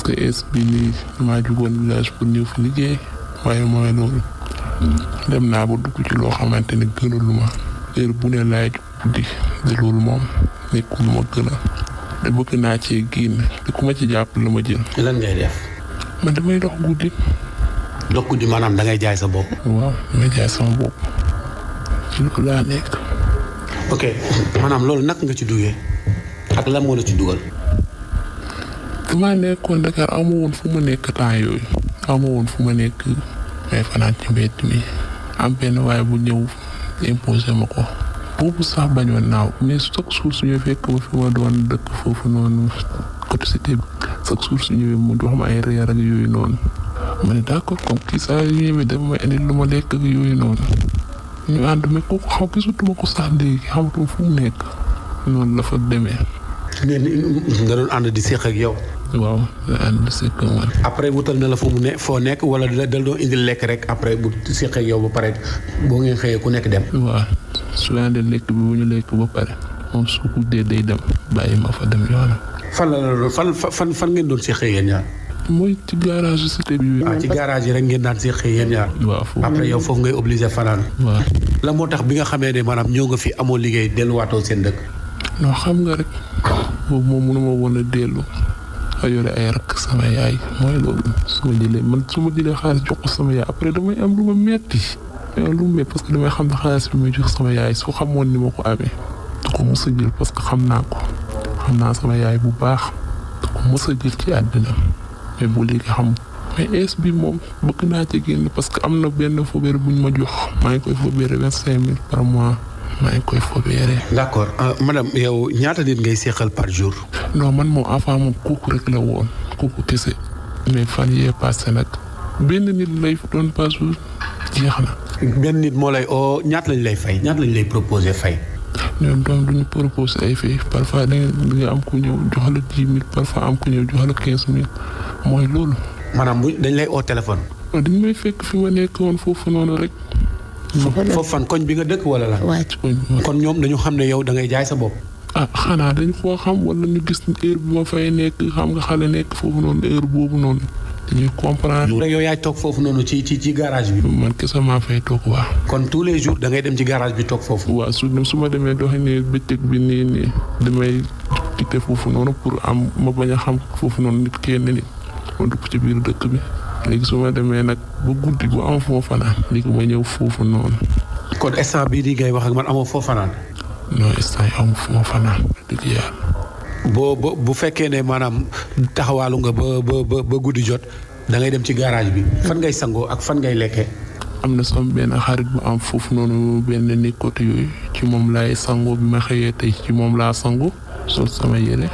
que es bi nii maa jugoon village pour ñëw fi liggéey waaye mooy loolu dem naa ba dugg ci loo xamante ne gënaluma heure bu ne laay guddi de loolu moom nekkul lu ma gënal te bëgg naa cee génn te ku ma ci jàpp la ma jël. lan ngay def. man damay dox guddi. dox guddi maanaam da ngay jaay sa bopp. waaw damay jaay sama bopp ci loolu laa nekk. ok maanaam loolu naka nga ci duggee ak lan moo la ci dugal. damaa nekkoon Dakar amu woon fu ma nekk temps yooyu amu woon fu ma nekk may fanaan ci mbedd mi am benn waaye bu ñëw imposé ma ko boobu sax bañoon naaw mais chaque jour suñu fekk ma fi ma doon dëkk foofu noonu côté cité bi chaque jour su ñëwee mu jox ma ay reer ak yooyu noonu ma ne d'accord comme kii saa yu ñëwee dafa may indil lu ma lekk ak yooyu noonu ñu ànd mais kooku xam gisutuma ko sax léegi xamatuma fu mu nekk noonu la fa demee. nga doon ànd di seq ak yow. waaw nga ànd di seq ak man. après wutal na la fu mu ne foo nekk wala dal doon indil lekk rek après bu seq ak yow ba pare boo ngeen xëyee ku nekk dem. waaw su la andee lekk bi bu ñu lekk ba pare moom su guddee day dem bàyyi ma fa dem yoonam. fan la loolu fan ngeen doon seqee yéen ñaar. mooy ci garage cité bi. ci garage yi rek ngeen daan seqee yéen ñaar. waaw foofu après yow foofu ngay obligé fanaan. waaw la moo tax bi nga xamee ne maanaam ñëw nga fi amoo liggéey delluwaatoo seen dëkk. non xam nga rek boobu moom mënuma woon a dellu a yore ay rakk sama yaay mooy loolu su ma jëlee xaalis jox ko sama yaay après damay am lu ma metti parce que damay xam ne xaalis bi muy jox sama yaay su xamoon ni ma ko amee du ko mës a jël parce que xam naa sama yaay bu baax du ko mës a jël ci àddina mais bu léegi xam mais es bi moom bëgg naa ci génn parce que am na benn fobeere buñ ma jox maa ngi koy fobeere 25 000 par mois maa ngi koy fobeere. d'accord madame yow ñaata nit ngay seqal par jour. non man moom avant moom kooku rek la woon kooku kese mais fan yee passé nag benn nit lay doon par jour jeex na. benn nit moo lay oo ñaata lañ lay fay ñaata lañ lay proposé fay. ñoom doom duñu proposé ay fay parfois da nga am ku ñëw jox la 10 000 parfois am ku ñëw jox la 15 000 mooy loolu. maanaam dañ lay oo téléphone. dañ may fekk fi ma nekk woon foofu noonu rek. foofu fan koñ bi nga dëkk wala la. waaw ci koñ bi. kon ñoom dañu xam ne yow da ngay jaay sa bopp. xanaa dañ koo xam wala ñu gis heure bi ma fay nekk xam nga xale nekk foofu noonu heure boobu noonu dañuy comprendre. rek yow yaay toog foofu noonu ci garage bi. man kese maa fay toog waa. kon tous les jours da ngay dem ci garage bi toog foofu. waaw su ma demee doxi ne bëccëg bi nii damay quitté foofu noonu pour am ma bañ a xam foofu noonu nit kenn nit ma dugg ci biir dëkk bi léegi su ma demee nag ba guddi bu am foo fanaan léegi ma ñëw foofu noonu. kon instant bii di ngay wax ak man amoo foo fanaan. non instant yi amu fu ma fanaan dëgg yàlla. bu fekkee ne maanaam taxawaalu nga ba guddi jot da ngay dem ci garage bi fan ngay sangoo ak fan ngay lekkee. am na sama benn xarit bu am foofu noonu benn ni côté yooyu ci moom laay sangoo bi ma xëyee tey ci moom laa sangu sol sama yére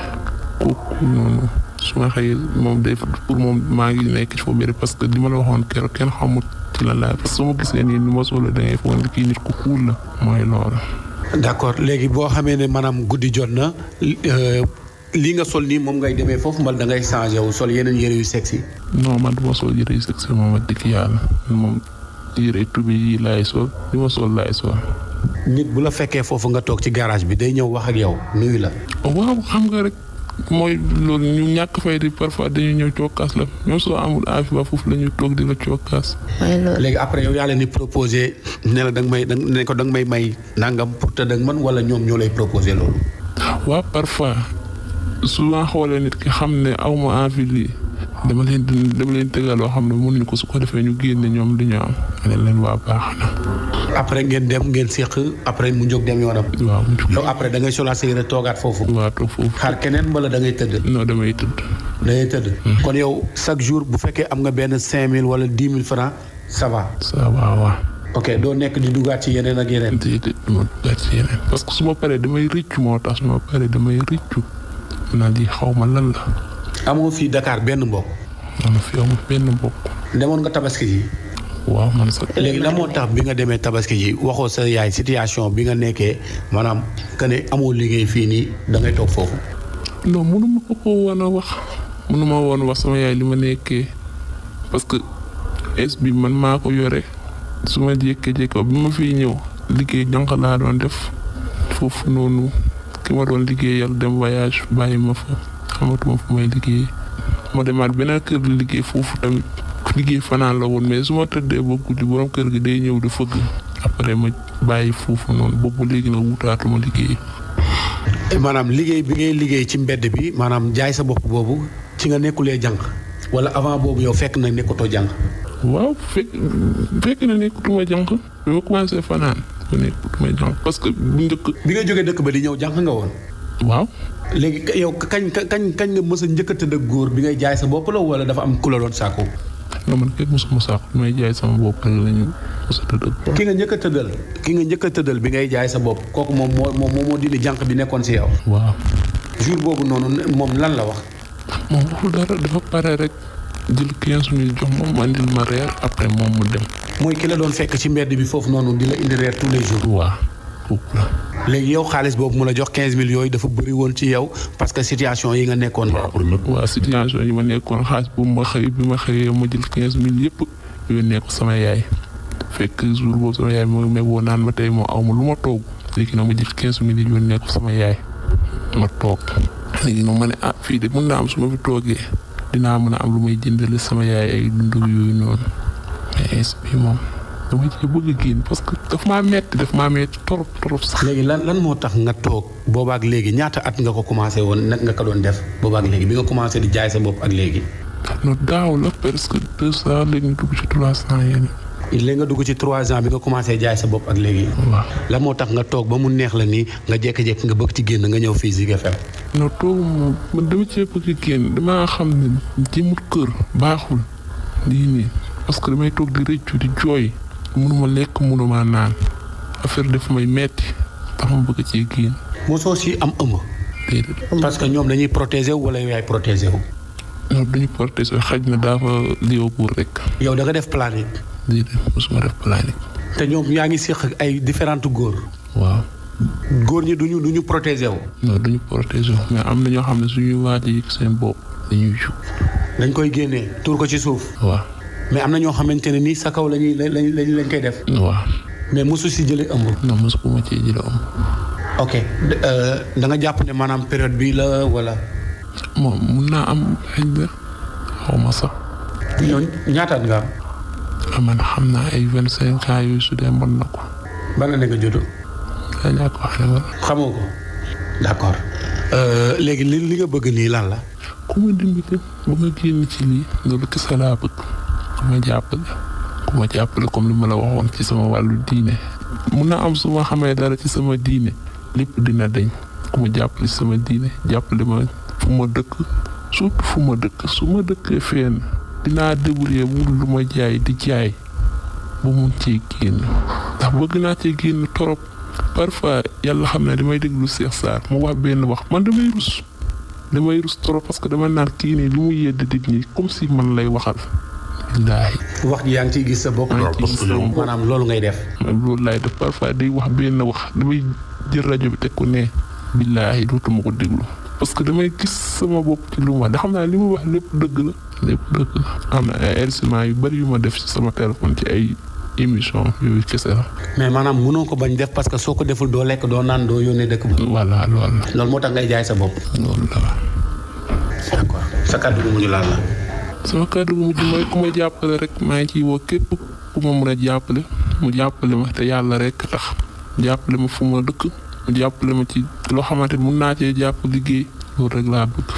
kooku noonu su ma xëyee moom day pour moom maa ngi nekk ci foofu yére parce que li ma la waxoon keroog kenn xamut ci la laay parce que su ma gisee nii ni ma solo da ngay foog ne kii nit ku cool la mooy loolu. d'accord léegi boo xamee ne maanaam guddi jot na lii nga sol nii moom ngay demee foofu mbal da ngay changé wu sol yeneen yére yu sexy. non man du ma sol yére yu sexy moom ak dëkk yàlla moom yére tubi yi laay sol li ma sol laay sol. nit bu la fekkee foofu nga toog ci garage bi day ñëw wax ak yow nuyu la. waaw xam nga rek mooy loolu ñu ñàkk fay di parfois dañuy ñëw cokkaas la même soo amul afi ba foofu la ñuy toog di la cokkaas. léegi après yow yaa leen di proposé ne la da nga may nangam pour tëdd ak man wala ñoom ñoo lay proposé loolu. waaw parfois souvent xoolee nit ki xam ne aw ma envie lii dama leen tëggal loo xam ne mënuñu ko su ko defee ñu génne ñoom li ñu am ne leen waa baax na. après ngeen dem ngeen séq après mu jóg dem yoonam. waaw mu jóg yow après da ngay solaat sa yére toogaat foofu. waaw toog foofu. xaar keneen wala da ngay tëdd. non damay tëdd. da ngay tëdd. kon yow chaque jour bu fekkee am nga benn 5000 wala 10 000 francs ça va. ça va waaw. ok doo nekk di duggaat ci yeneen ak yeneen. déedéet du ma duggaat ci yeneen. parce que su ma paree damay rëccu moo tax su ma paree damay rëccu naa lii xaw ma lan la. amoo fii Dakar benn mbokk. man fii amul benn mbokk. demoon nga tabaski ji. waaw man sax. léegi la moo tax bi nga demee tabaski ji waxoo sa yaay situation bi nga nekkee maanaam que ne amoo liggéey fii nii da ngay toog foofu. non mënuma ko woon a wax mënuma woon wax sama yaay li ma nekkee parce que es bi man maa ko yore su ma jékkee-jékkee bi ma fiy ñëw liggéey jànq laa doon def foofu noonu ki ma doon liggéeyal dem voyage bàyyi ma fa xamatuma fu may liggéey ma demaat beneen kër di liggéey foofu tamit liggéey fanaan la woon mais su ma tëddee ba guddi borom kër gi day ñëw di fëgg après ma bàyyi foofu noonu boobu léegi nag wutaatuma liggéey. maanaam liggéey bi ngay liggéey ci mbedd bi maanaam jaay sa bopp boobu ci nga nekkulee jànq wala avant boobu yow fekk na nekkatoo jànq. waaw fekk na nekkatuma jànq bi ma commencé fanaan ba nekkatuma jànq parce que bu njëkk. bi nga jógee dëkk ba di ñëw jànq nga woon. waaw. léegi yow kañ nga mës a njëkk a tëdd ak góor bi ngay jaay sa bopp la wala dafa am ku la doon sàkku. non man kenn mosuma sàkku bi may jaay sama bopp rek la ñu mës a tëdd ak. ki nga njëkk a tëddal bi ngay jaay sa bopp kooku moom moo dindi jànq bi nekkoon si yow. waaw. jour boobu noonu moom lan la wax. moom waxul dara dafa pare rek jël 15 000 jox ma ma indil ma reer après moom mu dem. mooy ki la doon fekk ci mbedd bi foofu noonu di la indi reer tous les jours. waaw kooku la. léegi yow xaalis boobu mu la jox 15 000 yooyu dafa bëri woon ci yow parce que situation yi nga nekkoon. waaw situation yi ma nekkoon xaalis bu ma xëy bi ma xëyee ma jël 15 000 yëpp yónnee ko sama yaay fekk jour boobu sama yaay moo woo naan ma tey moo aw ma lu ma toog léegi nag ma jël 15 000 yi yónnee ko sama yaay ma toog léegi nag ma ne fii de mën naa am su ma fi toogee dinaa mën a am lu may jëndale sama yaay ay dundu yooyu noonu mais bi moom. dama ci bëgg a génn parce que daf maa metti trop sax. léegi lan moo tax nga toog boobaak léegi ñaata at nga ko commencé woon nag nga ko doon def boobaak léegi bi nga commencé di jaay sa bopp ak léegi. non daaw la presque 2 ans léegi nga dugg ci 3 ans yéen. léegi nga dugg ci 3 ans bi nga commencé jaay sa bopp ak léegi. waaw lan moo tax nga toog ba mu neex la nii nga jékki-jékki nga bëgg ci génn nga ñëw fii Zik FM. non toog moom man dama cee bëgg a génn damaa xam ne jëmut kër baaxul lii nii parce que damay toog di rëccu di jooy. mënuma lekk mënuma naan affaire def may metti tax ma bëgg ci génn. mosoo si am ëmb. déedéet. parce que ñoom dañuy protéger wu wala yow yaay protéger wu. non duñu protéger xaj na dafa lioo buur rek. yow da nga def planning. déedéet mosuma def planning. te ñoom yaa ngi séq ak ay différentes góor. waaw. góor ñi duñu protéger wu. non duñu protéger wu mais am na ñoo xam ne suñuy waaj a yëg seen bopp dañuy jug. dañ koy génnee tuur ko ci suuf. waaw. mais am na ñoo xamante ne nii sa kaw lañ koy def. waaw. mais mosu si jëlee ëmb. non mosu ko ma cee jëlee ëmb. ok da nga jàpp ne maanaam période bii la wala. moom mun naa am xëy na xaw ma sax. ñooñu ñaataat nga am. man xam naa ay 25 ans yooyu su dee mën na ko. ban la nga judd. daa ñàkk wax ne wala. xamoo ko d'accord. léegi li nga bëgg nii lan la. ku ma dimbali ba nga génn ci lii loolu kese laa bëgg. ku ma jàppale comme li ma la waxoon ci sama wàllu diine mun na am su ma xamee dara ci sama diine lépp dina dañ ku ma jàppale ci sama diine jàppale ma fu ma dëkk surtout fu ma dëkk su ma dëkkee fenn dinaa débrouiller wul lu ma jaay di jaay ba mun cee génn ndax bëgg naa cee génn torop parfois yàlla xam ne damay déglu Cheikh Sarr mu wax benn wax man damay rus trop parce que dama naan kii nii lu mu yedd nit ñi comme si man lay waxal. billaahi wax ji yaa ngi ciy gis sa bopp. parce que maanaam loolu ngay def. loolu laay def parfois day wax benn wax damay jël rajo bi teg ko ne billaahi dootuma ko déglu parce que damay gis sama bopp ci lu mu wax da xam naa li mu wax lépp dëgg la. am na ay enregistrement yu bari yu ma def ci sama téléphone ci ay émission yooyu kese la. mais maanaam mënoo ko bañ def parce que soo ko deful doo lekk doo naan doo yónnee dëkk ba. voilà loolu la. loolu moo tax ngay jaay sa bopp. loolu la waaw. d'accord sa kàddu gu mujj laal la. sama kàddu gu mujj mooy ku ma jàppale rek maa ngi ciy woo képp ku ma mën a jàppale mu jàppale ma te yàlla rek tax jàppale ma fu ma dëkk mu jàppale ma ci loo xamante mun naa cee jàpp liggéey loolu rek laa bëgg.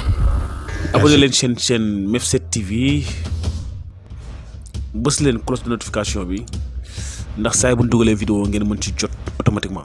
abonné leen chaîne MEF7 TV bës leen cloche de notification bi ndax saa yi bu ñu dugalee vidéo ngeen mën ci jot automatiquement.